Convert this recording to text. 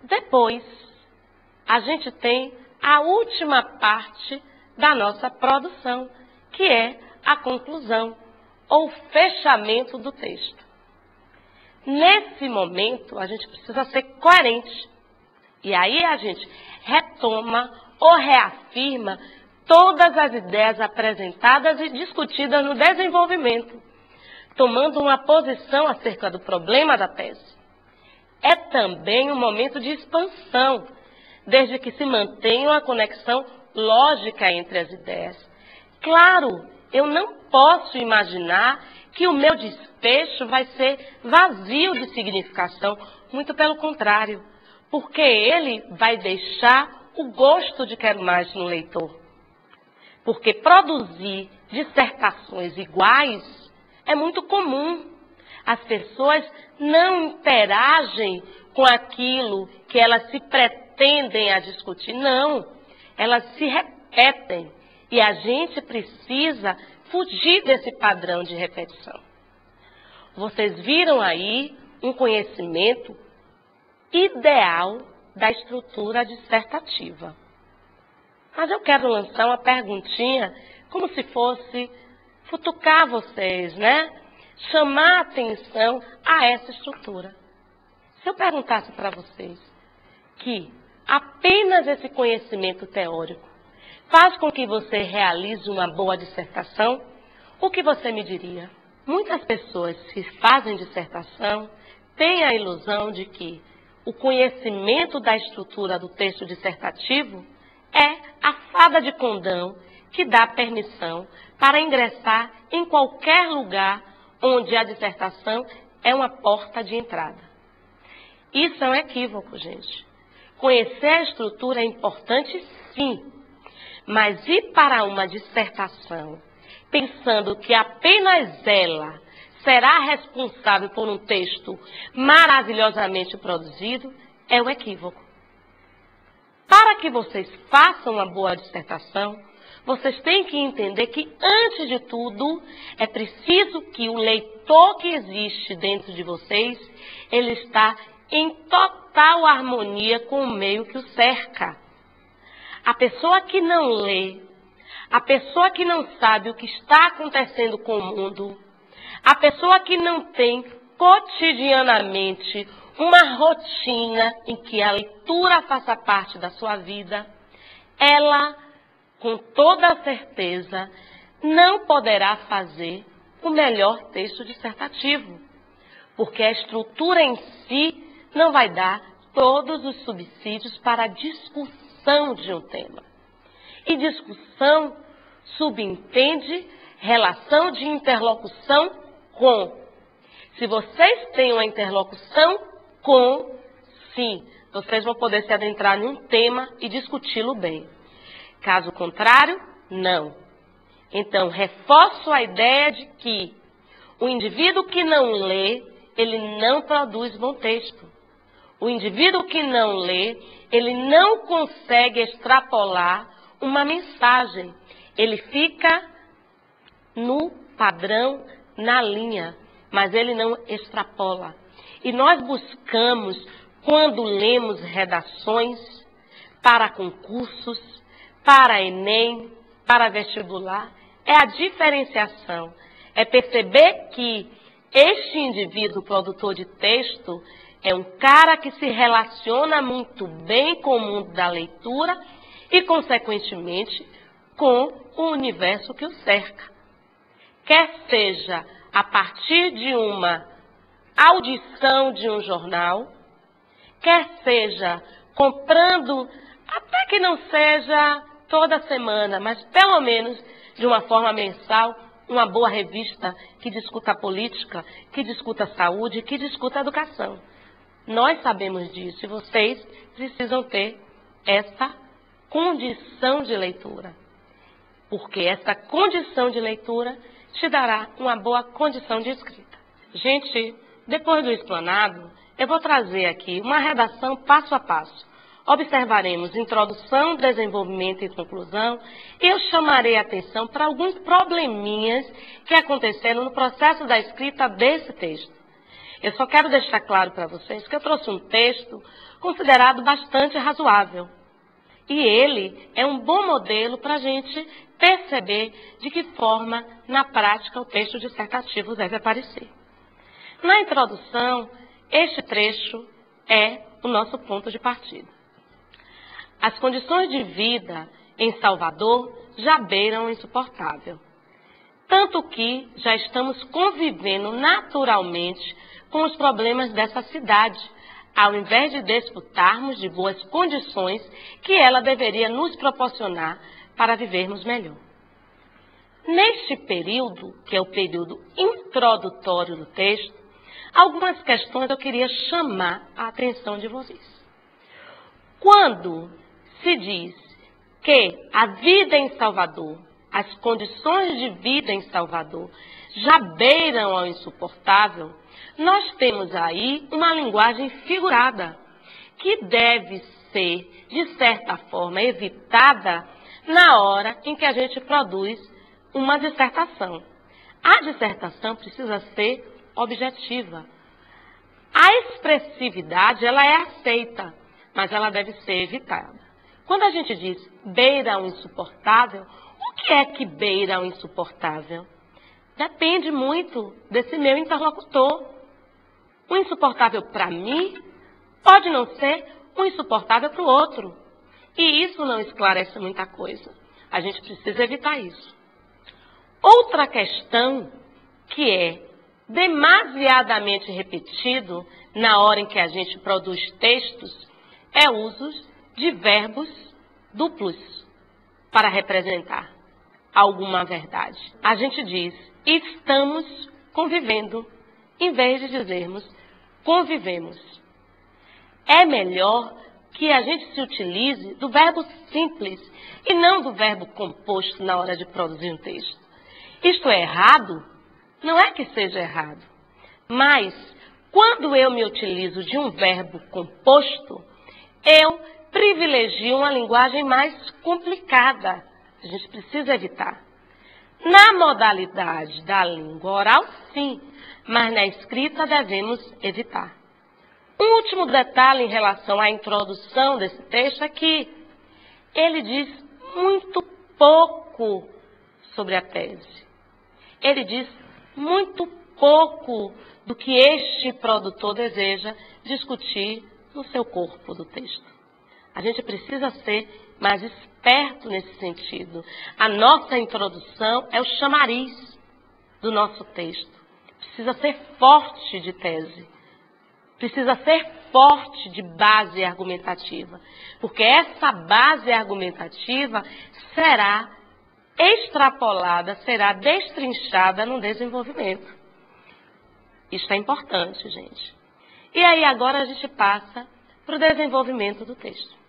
Depois, a gente tem a última parte da nossa produção, que é a conclusão, ou fechamento do texto. Nesse momento, a gente precisa ser coerente. E aí a gente retoma ou reafirma todas as ideias apresentadas e discutidas no desenvolvimento, tomando uma posição acerca do problema da tese. É também um momento de expansão, desde que se mantenha uma conexão lógica entre as ideias. Claro, eu não posso imaginar que o meu desfecho vai ser vazio de significação, muito pelo contrário, porque ele vai deixar o gosto de quero mais no leitor. Porque produzir dissertações iguais é muito comum. As pessoas não interagem com aquilo que elas se pretendem a discutir. Não, elas se repetem. E a gente precisa fugir desse padrão de repetição. Vocês viram aí um conhecimento ideal da estrutura dissertativa. Mas eu quero lançar uma perguntinha, como se fosse futucar vocês, né? Chamar a atenção a essa estrutura. Se eu perguntasse para vocês que apenas esse conhecimento teórico faz com que você realize uma boa dissertação, o que você me diria? Muitas pessoas que fazem dissertação têm a ilusão de que o conhecimento da estrutura do texto dissertativo é a fada de condão que dá permissão para ingressar em qualquer lugar onde a dissertação é uma porta de entrada. Isso é um equívoco, gente. Conhecer a estrutura é importante, sim, mas ir para uma dissertação pensando que apenas ela será responsável por um texto maravilhosamente produzido é um equívoco. Para que vocês façam uma boa dissertação, vocês têm que entender que, antes de tudo, é preciso que o leitor que existe dentro de vocês, ele está em total harmonia com o meio que o cerca. A pessoa que não lê, a pessoa que não sabe o que está acontecendo com o mundo, a pessoa que não tem cotidianamente uma rotina em que a leitura faça parte da sua vida, ela, com toda certeza, não poderá fazer o melhor texto dissertativo, porque a estrutura em si não vai dar todos os subsídios para a discussão de um tema. E discussão subentende relação de interlocução com. Se vocês têm uma interlocução com, sim, vocês vão poder se adentrar num tema e discuti-lo bem. Caso contrário, não. Então, reforço a ideia de que o indivíduo que não lê, ele não produz bom texto. O indivíduo que não lê, ele não consegue extrapolar uma mensagem. Ele fica no padrão, na linha, mas ele não extrapola. E nós buscamos, quando lemos redações para concursos, para Enem, para vestibular, é a diferenciação. É perceber que este indivíduo produtor de texto é um cara que se relaciona muito bem com o mundo da leitura e, consequentemente, com o universo que o cerca. Quer seja a partir de uma audição de um jornal, quer seja comprando, até que não seja toda semana, mas pelo menos de uma forma mensal, uma boa revista que discuta política, que discuta saúde, que discuta educação. Nós sabemos disso e vocês precisam ter essa condição de leitura. Porque essa condição de leitura te dará uma boa condição de escrita. Gente, depois do explanado, eu vou trazer aqui uma redação passo a passo, observaremos introdução, desenvolvimento e conclusão. Eu chamarei a atenção para alguns probleminhas que aconteceram no processo da escrita desse texto. Eu só quero deixar claro para vocês que eu trouxe um texto considerado bastante razoável. E ele é um bom modelo para a gente perceber de que forma, na prática, o texto dissertativo deve aparecer. Na introdução, este trecho é o nosso ponto de partida. As condições de vida em Salvador já beiram o insuportável. Tanto que já estamos convivendo naturalmente com os problemas dessa cidade, ao invés de desfrutarmos de boas condições que ela deveria nos proporcionar para vivermos melhor. Neste período, que é o período introdutório do texto, algumas questões eu queria chamar a atenção de vocês. Quando se diz que a vida em Salvador, as condições de vida em Salvador já beiram ao insuportável, nós temos aí uma linguagem figurada, que deve ser, de certa forma, evitada na hora em que a gente produz uma dissertação. A dissertação precisa ser objetiva. A expressividade, ela é aceita, mas ela deve ser evitada. Quando a gente diz beira ao insuportável, o que é que beira ao insuportável? Depende muito desse meu interlocutor. O insuportável para mim pode não ser um insuportável para o outro. E isso não esclarece muita coisa. A gente precisa evitar isso. Outra questão que é demasiadamente repetido na hora em que a gente produz textos é o uso de verbos duplos para representar alguma verdade. A gente diz, estamos convivendo, em vez de dizermos, convivemos. É melhor que a gente se utilize do verbo simples e não do verbo composto na hora de produzir um texto. Isto é errado? Não é que seja errado. Mas, quando eu me utilizo de um verbo composto, eu privilegio uma linguagem mais complicada. A gente precisa evitar. Na modalidade da língua oral, sim, mas na escrita devemos evitar. Um último detalhe em relação à introdução desse texto é que ele diz muito pouco sobre a tese. Ele diz muito pouco do que este produtor deseja discutir no seu corpo do texto. A gente precisa ser mais esperto nesse sentido. A nossa introdução é o chamariz do nosso texto. Precisa ser forte de tese. Precisa ser forte de base argumentativa. Porque essa base argumentativa será extrapolada, será destrinchada no desenvolvimento. Isso é importante, gente. E aí agora a gente passa para o desenvolvimento do texto.